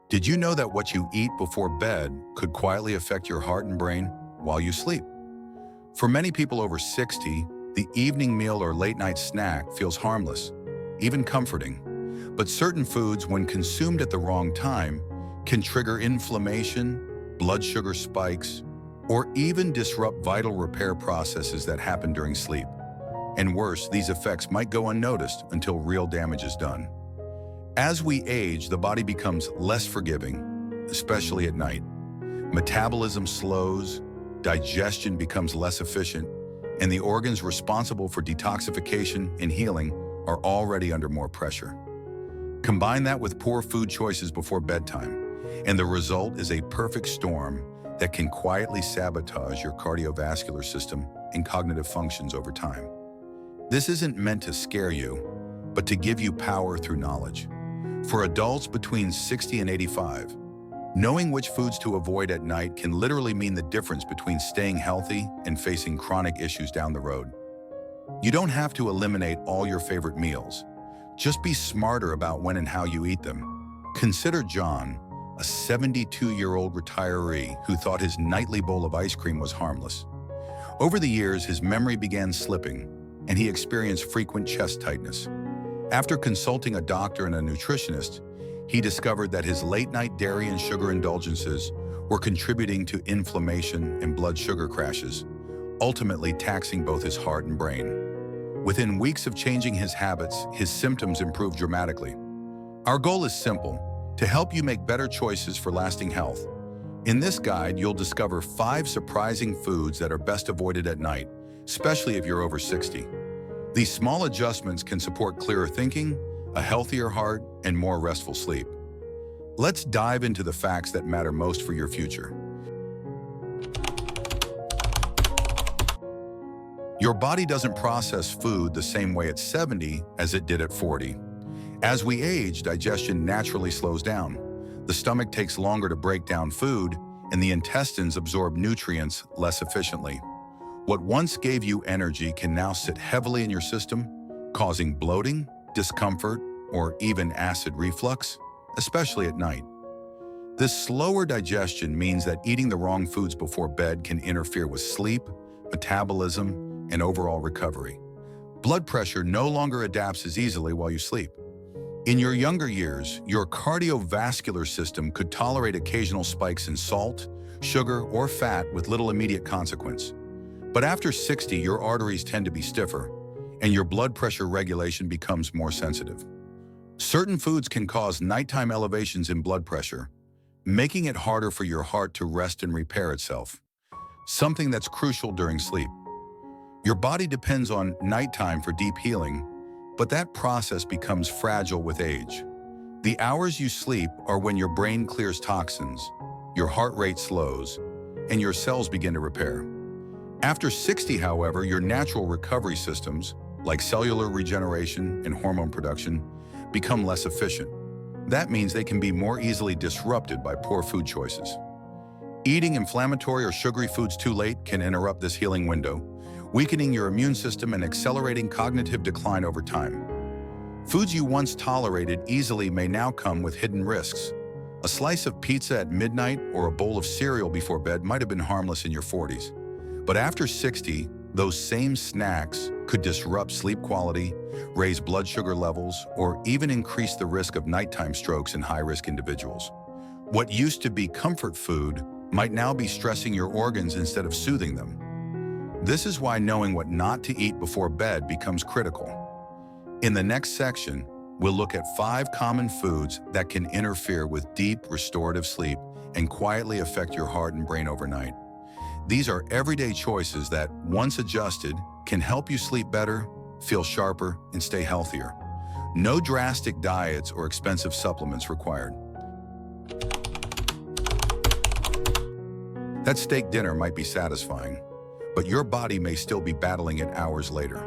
Did you know that what you eat before bed could quietly affect your heart and brain while you sleep? For many people over 60, the evening meal or late night snack feels harmless, even comforting. But certain foods, when consumed at the wrong time, can trigger inflammation, blood sugar spikes, or even disrupt vital repair processes that happen during sleep. And worse, these effects might go unnoticed until real damage is done. As we age, the body becomes less forgiving, especially at night. Metabolism slows, digestion becomes less efficient, and the organs responsible for detoxification and healing are already under more pressure. Combine that with poor food choices before bedtime, and the result is a perfect storm that can quietly sabotage your cardiovascular system and cognitive functions over time. This isn't meant to scare you, but to give you power through knowledge. For adults between 60 and 85, knowing which foods to avoid at night can literally mean the difference between staying healthy and facing chronic issues down the road. You don't have to eliminate all your favorite meals. Just be smarter about when and how you eat them. Consider John, a 72-year-old retiree who thought his nightly bowl of ice cream was harmless. Over the years, his memory began slipping, and he experienced frequent chest tightness. After consulting a doctor and a nutritionist, he discovered that his late-night dairy and sugar indulgences were contributing to inflammation and blood sugar crashes, ultimately taxing both his heart and brain. Within weeks of changing his habits, his symptoms improved dramatically. Our goal is simple: to help you make better choices for lasting health. In this guide, you'll discover 5 surprising foods that are best avoided at night, especially if you're over 60. These small adjustments can support clearer thinking, a healthier heart, and more restful sleep. Let's dive into the facts that matter most for your future. Your body doesn't process food the same way at 70 as it did at 40. As we age, digestion naturally slows down. The stomach takes longer to break down food, and the intestines absorb nutrients less efficiently. What once gave you energy can now sit heavily in your system, causing bloating, discomfort, or even acid reflux, especially at night. This slower digestion means that eating the wrong foods before bed can interfere with sleep, metabolism, and overall recovery. Blood pressure no longer adapts as easily while you sleep. In your younger years, your cardiovascular system could tolerate occasional spikes in salt, sugar, or fat with little immediate consequence. But after 60, your arteries tend to be stiffer, and your blood pressure regulation becomes more sensitive. Certain foods can cause nighttime elevations in blood pressure, making it harder for your heart to rest and repair itself, something that's crucial during sleep. Your body depends on nighttime for deep healing, but that process becomes fragile with age. The hours you sleep are when your brain clears toxins, your heart rate slows, and your cells begin to repair. After 60, however, your natural recovery systems, like cellular regeneration and hormone production, become less efficient. That means they can be more easily disrupted by poor food choices. Eating inflammatory or sugary foods too late can interrupt this healing window, weakening your immune system and accelerating cognitive decline over time. Foods you once tolerated easily may now come with hidden risks. A slice of pizza at midnight or a bowl of cereal before bed might have been harmless in your 40s. But after 60, those same snacks could disrupt sleep quality, raise blood sugar levels, or even increase the risk of nighttime strokes in high-risk individuals. What used to be comfort food might now be stressing your organs instead of soothing them. This is why knowing what not to eat before bed becomes critical. In the next section, we'll look at 5 common foods that can interfere with deep, restorative sleep and quietly affect your heart and brain overnight. These are everyday choices that, once adjusted, can help you sleep better, feel sharper, and stay healthier. No drastic diets or expensive supplements required. That steak dinner might be satisfying, but your body may still be battling it hours later.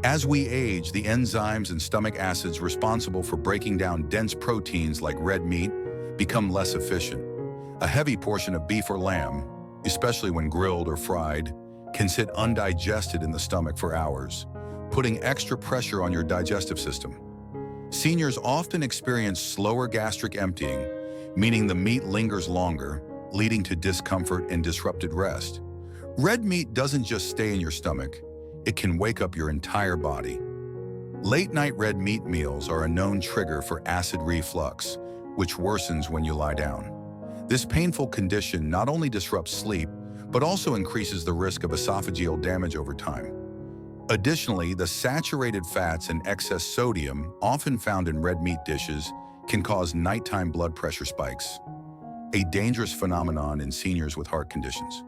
As we age, the enzymes and stomach acids responsible for breaking down dense proteins like red meat become less efficient. A heavy portion of beef or lamb, especially when grilled or fried, can sit undigested in the stomach for hours, putting extra pressure on your digestive system. Seniors often experience slower gastric emptying meaning the meat lingers longer, leading to discomfort and disrupted rest. Red meat doesn't just stay in your stomach, it can wake up your entire body. Late-night red meat meals are a known trigger for acid reflux, which worsens when you lie down. This painful condition not only disrupts sleep, but also increases the risk of esophageal damage over time. Additionally, the saturated fats and excess sodium, often found in red meat dishes, can cause nighttime blood pressure spikes, a dangerous phenomenon in seniors with heart conditions.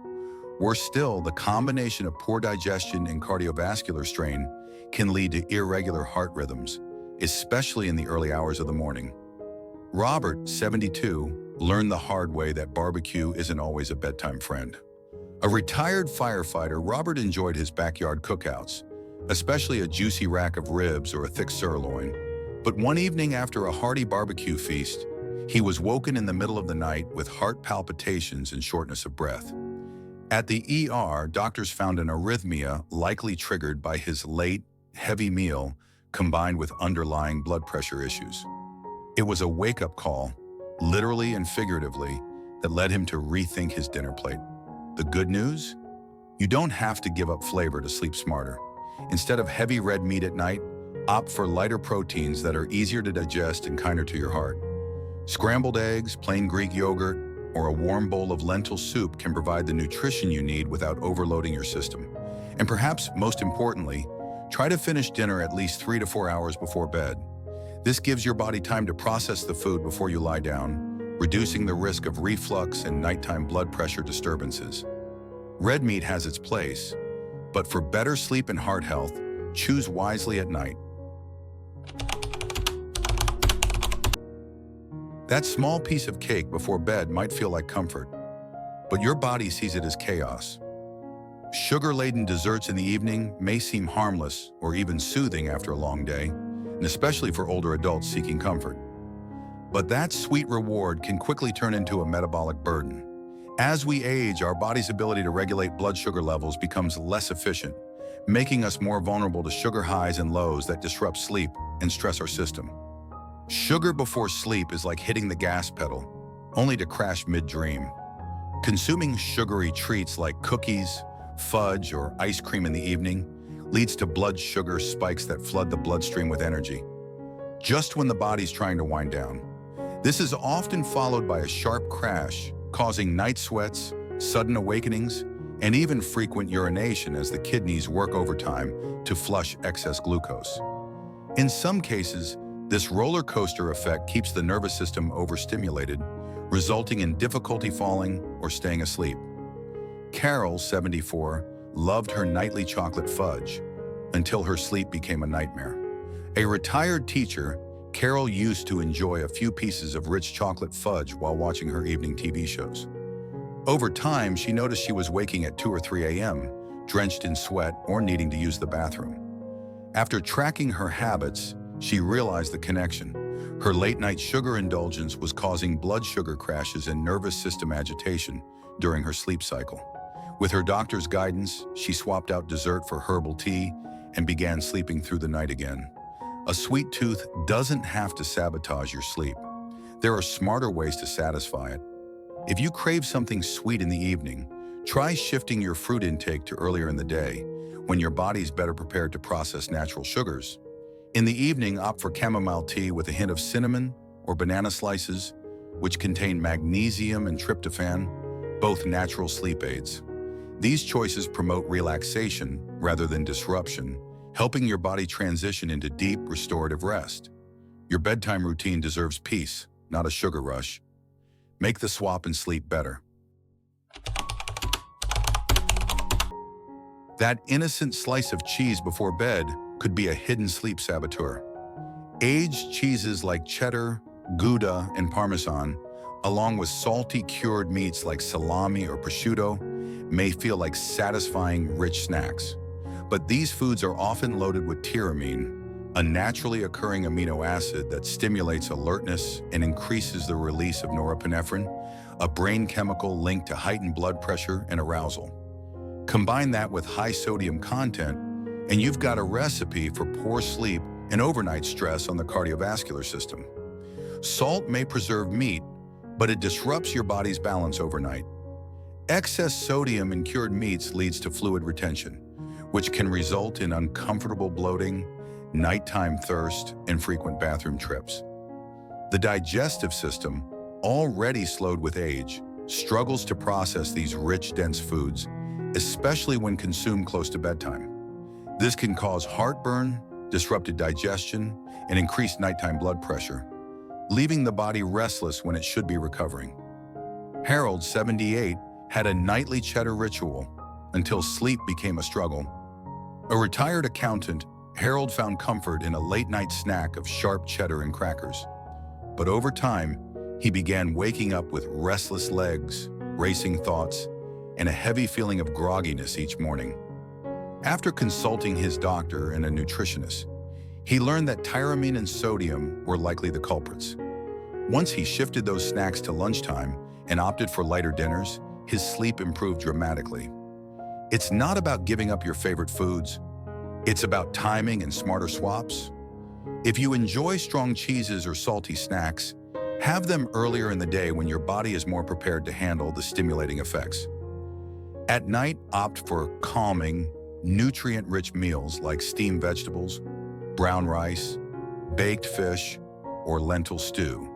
Worse still, the combination of poor digestion and cardiovascular strain can lead to irregular heart rhythms, especially in the early hours of the morning. Robert, 72, learned the hard way that barbecue isn't always a bedtime friend. A retired firefighter, Robert enjoyed his backyard cookouts, especially a juicy rack of ribs or a thick sirloin. But one evening after a hearty barbecue feast, he was woken in the middle of the night with heart palpitations and shortness of breath. At the ER, doctors found an arrhythmia likely triggered by his late, heavy meal combined with underlying blood pressure issues. It was a wake-up call, literally and figuratively, that led him to rethink his dinner plate. The good news? You don't have to give up flavor to sleep smarter. Instead of heavy red meat at night, opt for lighter proteins that are easier to digest and kinder to your heart. Scrambled eggs, plain Greek yogurt, or a warm bowl of lentil soup can provide the nutrition you need without overloading your system. And perhaps most importantly, try to finish dinner at least 3 to 4 hours before bed. This gives your body time to process the food before you lie down, reducing the risk of reflux and nighttime blood pressure disturbances. Red meat has its place, but for better sleep and heart health, choose wisely at night. That small piece of cake before bed might feel like comfort, but your body sees it as chaos. Sugar-laden desserts in the evening may seem harmless or even soothing after a long day, and especially for older adults seeking comfort. But that sweet reward can quickly turn into a metabolic burden. As we age, our body's ability to regulate blood sugar levels becomes less efficient, making us more vulnerable to sugar highs and lows that disrupt sleep and stress our system. Sugar before sleep is like hitting the gas pedal, only to crash mid-dream. Consuming sugary treats like cookies, fudge, or ice cream in the evening leads to blood sugar spikes that flood the bloodstream with energy, just when the body's trying to wind down. This is often followed by a sharp crash, causing night sweats, sudden awakenings, and even frequent urination as the kidneys work overtime to flush excess glucose. In some cases, this roller coaster effect keeps the nervous system overstimulated, resulting in difficulty falling or staying asleep. Carol, 74, loved her nightly chocolate fudge until her sleep became a nightmare. A retired teacher, Carol used to enjoy a few pieces of rich chocolate fudge while watching her evening TV shows. Over time, she noticed she was waking at 2 or 3 a.m., drenched in sweat or needing to use the bathroom. After tracking her habits, she realized the connection. Her late-night sugar indulgence was causing blood sugar crashes and nervous system agitation during her sleep cycle. With her doctor's guidance, she swapped out dessert for herbal tea and began sleeping through the night again. A sweet tooth doesn't have to sabotage your sleep. There are smarter ways to satisfy it. If you crave something sweet in the evening, try shifting your fruit intake to earlier in the day, when your body's better prepared to process natural sugars. In the evening, opt for chamomile tea with a hint of cinnamon or banana slices, which contain magnesium and tryptophan, both natural sleep aids. These choices promote relaxation rather than disruption, helping your body transition into deep, restorative rest. Your bedtime routine deserves peace, not a sugar rush. Make the swap and sleep better. That innocent slice of cheese before bed could be a hidden sleep saboteur. Aged cheeses like cheddar, Gouda, and Parmesan, along with salty cured meats like salami or prosciutto, may feel like satisfying, rich snacks. But these foods are often loaded with tyramine, a naturally occurring amino acid that stimulates alertness and increases the release of norepinephrine, a brain chemical linked to heightened blood pressure and arousal. Combine that with high sodium content, and you've got a recipe for poor sleep and overnight stress on the cardiovascular system. Salt may preserve meat, but it disrupts your body's balance overnight. Excess sodium in cured meats leads to fluid retention, which can result in uncomfortable bloating, nighttime thirst, and frequent bathroom trips. The digestive system, already slowed with age, struggles to process these rich, dense foods, especially when consumed close to bedtime. This can cause heartburn, disrupted digestion, and increased nighttime blood pressure, leaving the body restless when it should be recovering. Harold, 78, had a nightly cheddar ritual until sleep became a struggle. A retired accountant, Harold found comfort in a late-night snack of sharp cheddar and crackers. But over time, he began waking up with restless legs, racing thoughts, and a heavy feeling of grogginess each morning. After consulting his doctor and a nutritionist, he learned that tyramine and sodium were likely the culprits. Once he shifted those snacks to lunchtime and opted for lighter dinners, his sleep improved dramatically. It's not about giving up your favorite foods. It's about timing and smarter swaps. If you enjoy strong cheeses or salty snacks, have them earlier in the day when your body is more prepared to handle the stimulating effects. At night, opt for calming, nutrient-rich meals like steamed vegetables, brown rice, baked fish, or lentil stew.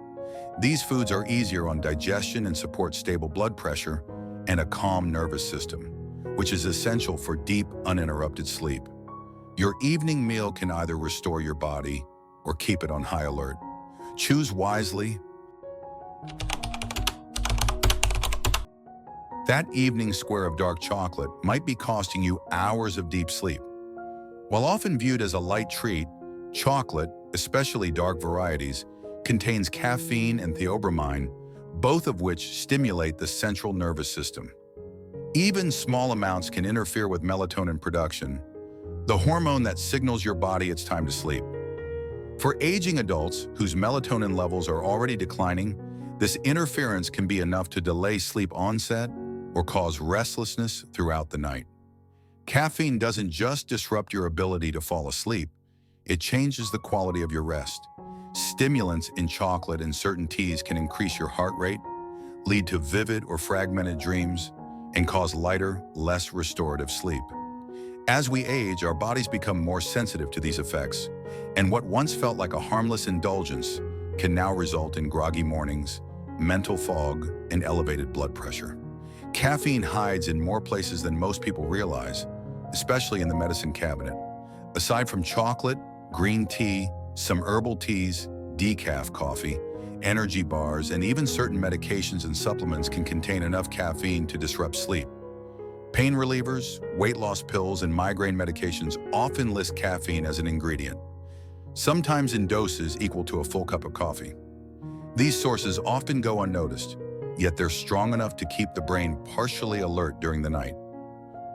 These foods are easier on digestion and support stable blood pressure and a calm nervous system, which is essential for deep, uninterrupted sleep. Your evening meal can either restore your body or keep it on high alert. Choose wisely. That evening square of dark chocolate might be costing you hours of deep sleep. While often viewed as a light treat, chocolate, especially dark varieties, contains caffeine and theobromine, both of which stimulate the central nervous system. Even small amounts can interfere with melatonin production, the hormone that signals your body it's time to sleep. For aging adults whose melatonin levels are already declining, this interference can be enough to delay sleep onset or cause restlessness throughout the night. Caffeine doesn't just disrupt your ability to fall asleep, it changes the quality of your rest. Stimulants in chocolate and certain teas can increase your heart rate, lead to vivid or fragmented dreams, and cause lighter, less restorative sleep. As we age, our bodies become more sensitive to these effects, and what once felt like a harmless indulgence can now result in groggy mornings, mental fog, and elevated blood pressure. Caffeine hides in more places than most people realize, especially in the medicine cabinet. Aside from chocolate, green tea, some herbal teas, decaf coffee, energy bars, and even certain medications and supplements can contain enough caffeine to disrupt sleep. Pain relievers, weight loss pills, and migraine medications often list caffeine as an ingredient, sometimes in doses equal to a full cup of coffee. These sources often go unnoticed, yet they're strong enough to keep the brain partially alert during the night.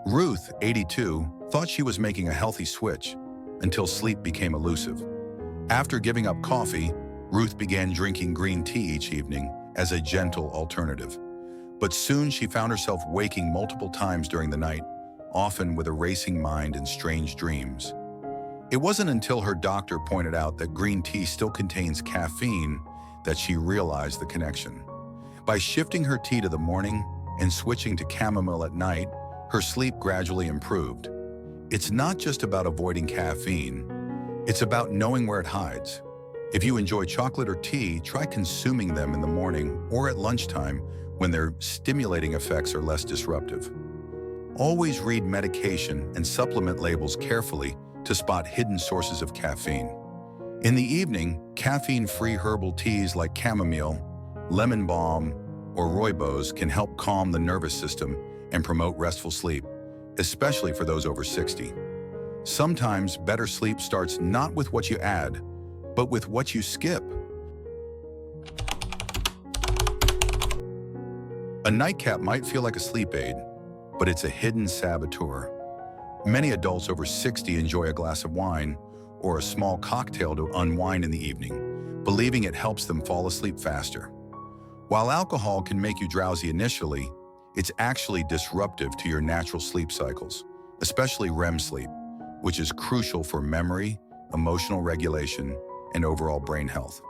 Ruth, 82, thought she was making a healthy switch until sleep became elusive. After giving up coffee, Ruth began drinking green tea each evening as a gentle alternative. But soon she found herself waking multiple times during the night, often with a racing mind and strange dreams. It wasn't until her doctor pointed out that green tea still contains caffeine that she realized the connection. By shifting her tea to the morning and switching to chamomile at night, her sleep gradually improved. It's not just about avoiding caffeine, it's about knowing where it hides. If you enjoy chocolate or tea, try consuming them in the morning or at lunchtime when their stimulating effects are less disruptive. Always read medication and supplement labels carefully to spot hidden sources of caffeine. In the evening, caffeine-free herbal teas like chamomile, lemon balm, or rooibos can help calm the nervous system and promote restful sleep, especially for those over 60. Sometimes better sleep starts not with what you add, but with what you skip. A nightcap might feel like a sleep aid, but it's a hidden saboteur. Many adults over 60 enjoy a glass of wine or a small cocktail to unwind in the evening, believing it helps them fall asleep faster. While alcohol can make you drowsy initially, it's actually disruptive to your natural sleep cycles, especially REM sleep, which is crucial for memory, emotional regulation, and overall brain health.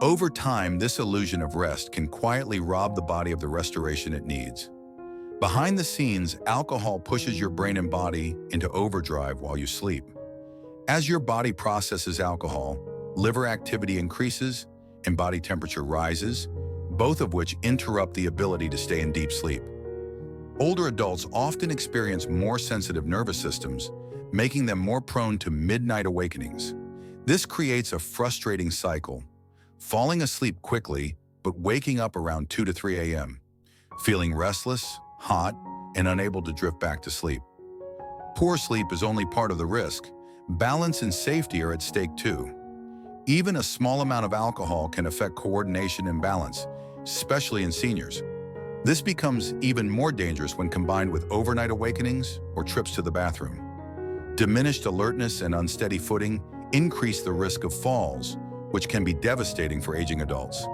Over time, this illusion of rest can quietly rob the body of the restoration it needs. Behind the scenes, alcohol pushes your brain and body into overdrive while you sleep. As your body processes alcohol, liver activity increases and body temperature rises, both of which interrupt the ability to stay in deep sleep. Older adults often experience more sensitive nervous systems, making them more prone to midnight awakenings. This creates a frustrating cycle, falling asleep quickly but waking up around 2 to 3 a.m., feeling restless, hot, and unable to drift back to sleep. Poor sleep is only part of the risk. Balance and safety are at stake too. Even a small amount of alcohol can affect coordination and balance, especially in seniors. This becomes even more dangerous when combined with overnight awakenings or trips to the bathroom. Diminished alertness and unsteady footing increase the risk of falls, which can be devastating for aging adults.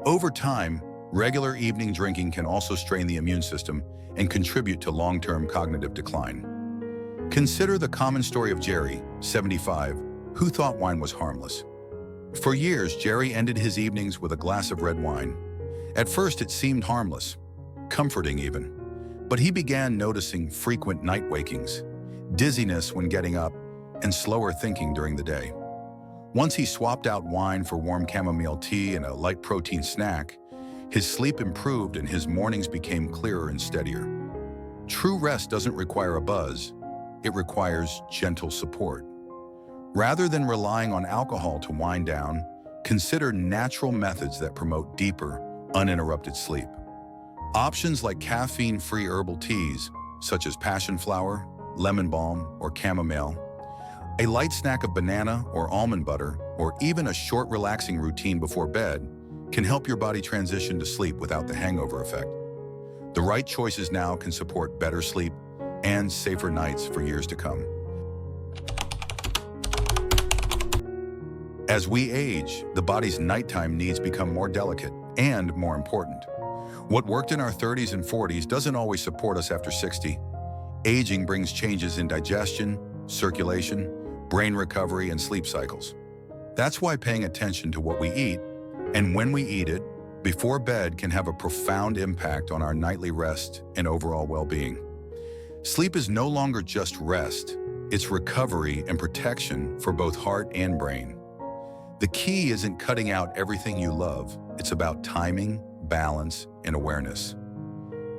Over time, regular evening drinking can also strain the immune system and contribute to long-term cognitive decline. Consider the common story of Jerry, 75, who thought wine was harmless. For years, Jerry ended his evenings with a glass of red wine. At first, it seemed harmless, comforting even, but he began noticing frequent night wakings, dizziness when getting up, and slower thinking during the day. Once he swapped out wine for warm chamomile tea and a light protein snack, his sleep improved and his mornings became clearer and steadier. True rest doesn't require a buzz, it requires gentle support. Rather than relying on alcohol to wind down, consider natural methods that promote deeper, uninterrupted sleep. Options like caffeine-free herbal teas, such as passion flower, lemon balm, or chamomile, a light snack of banana or almond butter, or even a short relaxing routine before bed can help your body transition to sleep without the hangover effect. The right choices now can support better sleep and safer nights for years to come. As we age, the body's nighttime needs become more delicate and more important. What worked in our 30s and 40s doesn't always support us after 60. Aging brings changes in digestion, circulation, brain recovery, and sleep cycles. That's why paying attention to what we eat and when we eat it before bed can have a profound impact on our nightly rest and overall well-being. Sleep is no longer just rest, it's recovery and protection for both heart and brain. The key isn't cutting out everything you love, it's about timing, balance, and awareness.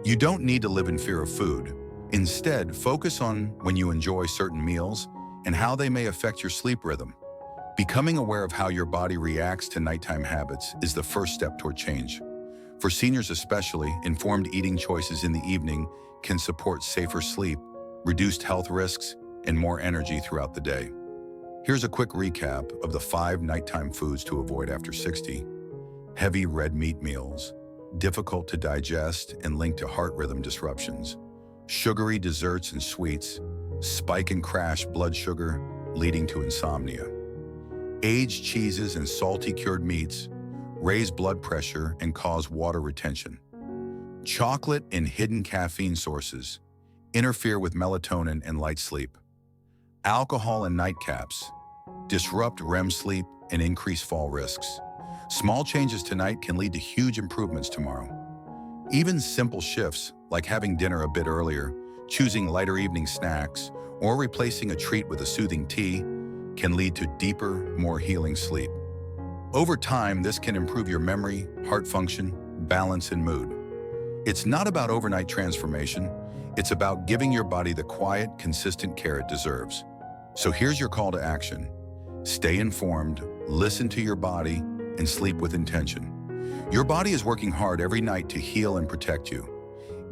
You don't need to live in fear of food. Instead, focus on when you enjoy certain meals and how they may affect your sleep rhythm. Becoming aware of how your body reacts to nighttime habits is the first step toward change. For seniors especially, informed eating choices in the evening can support safer sleep, reduced health risks, and more energy throughout the day. Here's a quick recap of the 5 nighttime foods to avoid after 60. Heavy red meat meals, difficult to digest and linked to heart rhythm disruptions. Sugary desserts and sweets, spike and crash blood sugar, leading to insomnia. Aged cheeses and salty cured meats raise blood pressure and cause water retention. Chocolate and hidden caffeine sources interfere with melatonin and light sleep. Alcohol and nightcaps disrupt REM sleep and increase fall risks. Small changes tonight can lead to huge improvements tomorrow. Even simple shifts, like having dinner a bit earlier, choosing lighter evening snacks, or replacing a treat with a soothing tea, can lead to deeper, more healing sleep. Over time, this can improve your memory, heart function, balance, and mood. It's not about overnight transformation, it's about giving your body the quiet, consistent care it deserves. So here's your call to action. Stay informed, listen to your body, and sleep with intention. Your body is working hard every night to heal and protect you.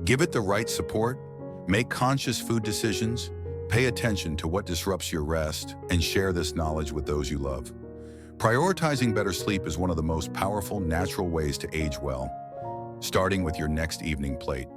Give it the right support, make conscious food decisions, pay attention to what disrupts your rest, and share this knowledge with those you love. Prioritizing better sleep is one of the most powerful natural ways to age well, starting with your next evening plate.